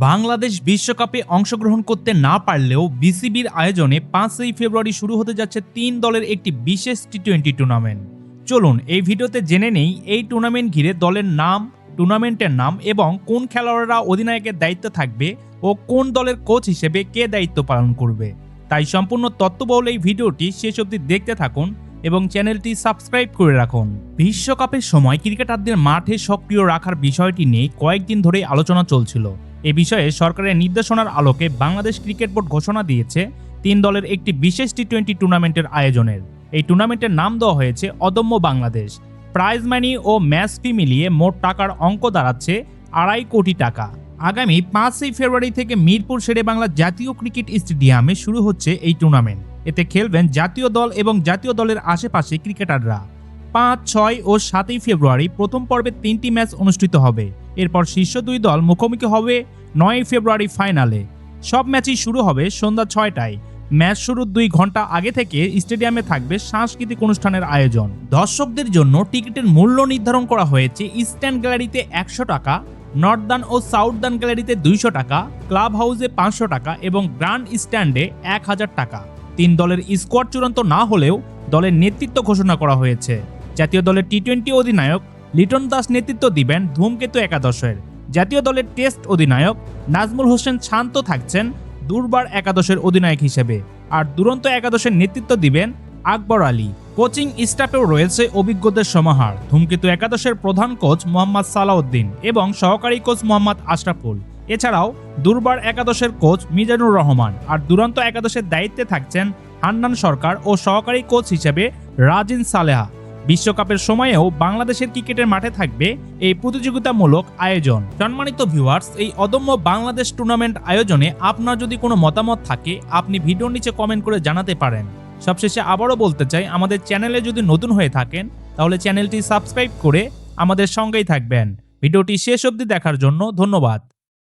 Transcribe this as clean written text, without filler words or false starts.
বাংলাদেশ বিশ্বকাপে অংশগ্রহণ করতে না পারলেও বিসিবির আয়োজনে 5ই ফেব্রুয়ারি শুরু হতে যাচ্ছে 3 দলের একটি বিশেষ টি-20 টুর্নামেন্ট। চলুন এই ভিডিওতে জেনে নেই এই টুর্নামেন্ট ঘিরে দলের নাম, টুর্নামেন্টের নাম এবং কোন খেলোয়াড়রা অধিনায়কের দায়িত্ব থাকবে ও কোন দলের কোচ হিসেবে কে দায়িত্ব পালন করবে। তাই সম্পূর্ণ তথ্যবহুল এই ভিডিওটি শেষ অবধি দেখতে থাকুন এবং চ্যানেলটি সাবস্ক্রাইব করে রাখুন। বিশ্বকাপের সময় ক্রিকেটারদের মাঠে সক্রিয় রাখার বিষয়টি নিয়ে কয়েকদিন ধরে আলোচনা চলছিল। এ বিষয়ে সরকারের নির্দেশনার আলোকে বাংলাদেশ ক্রিকেট বোর্ড ঘোষণা দিয়েছে 3 দলের একটি বিশেষ টি-20 টুর্নামেন্টের আয়োজনের। এই টুর্নামেন্টের নাম দেওয়া হয়েছে অদম্য বাংলাদেশ। প্রাইজ মানি ও ম্যাচ ফি মিলিয়ে মোট টাকার অঙ্ক দাঁড়াচ্ছে 2.5 কোটি টাকা। আগামী 5ই ফেব্রুয়ারি থেকে মিরপুর শেরেবাংলা জাতীয় ক্রিকেট স্টেডিয়ামে শুরু হচ্ছে এই টুর্নামেন্ট। এতে খেলবেন জাতীয় দল এবং জাতীয় দলের আশেপাশে ক্রিকেটাররা। 5, 6 ও 7ই ফেব্রুয়ারি প্রথম পর্বে 3টি ম্যাচ অনুষ্ঠিত হবে। এরপর শীর্ষ 2 দল মুখোমুখি হবে 9ই ফেব্রুয়ারি ফাইনালে। সব ম্যাচই শুরু হবে সন্ধ্যা 6টায়। ম্যাচ শুরুর 2 ঘন্টা আগে থেকে স্টেডিয়ামে থাকবে সাংস্কৃতিক অনুষ্ঠানের আয়োজন। দর্শকদের জন্য টিকিটের মূল্য নির্ধারণ করা হয়েছে ইস্টার্ন গ্যালারিতে 100 টাকা, নর্দার্ন ও সাউদার্ন গ্যালারিতে 200 টাকা, ক্লাব হাউসে 500 টাকা এবং গ্র্যান্ড স্ট্যান্ডে 1000 টাকা। 3 দলের স্কোয়াড চূড়ান্ত না হলেও দলের নেতৃত্ব ঘোষণা করা হয়েছে। জাতীয় দলের টি-20 অধিনায়ক লিটন দাস নেতৃত্ব দিবেন ধূমকেতু একাদশের। জাতীয় দলের টেস্ট অধিনায়ক নাজমুল হোসেন শান্ত থাকছেন দুর্বার একাদশের অধিনায়ক হিসেবে, আর দুরন্ত একাদশের নেতৃত্ব দিবেন আকবর আলী। কোচিং স্টাফেও রয়েছে অভিজ্ঞদের সমাহার। ধূমকেতু একাদশের প্রধান কোচ মোহাম্মদ সালাউদ্দিন এবং সহকারী কোচ মোহাম্মদ আশরাফুল। এছাড়াও দুর্বার একাদশের কোচ মিজানুর রহমান, আর দুরন্ত একাদশের দায়িত্বে থাকছেন হান্নান সরকার ও সহকারী কোচ হিসেবে রাজিন সালেহা। বিশ্বকাপের সময়েও বাংলাদেশের ক্রিকেটের মাঠে থাকবে এই প্রতিযোগিতামূলক আয়োজন। সম্মানিত ভিউয়ার্স, এই অদম্য বাংলাদেশ টুর্নামেন্ট আয়োজনে আপনার যদি কোনো মতামত থাকে আপনি ভিডিওর নিচে কমেন্ট করে জানাতে পারেন। সবশেষে আবারও বলতে চাই, আমাদের চ্যানেলে যদি নতুন হয়ে থাকেন তাহলে চ্যানেলটি সাবস্ক্রাইব করে আমাদের সঙ্গেই থাকবেন। ভিডিওটি শেষ অবধি দেখার জন্য ধন্যবাদ।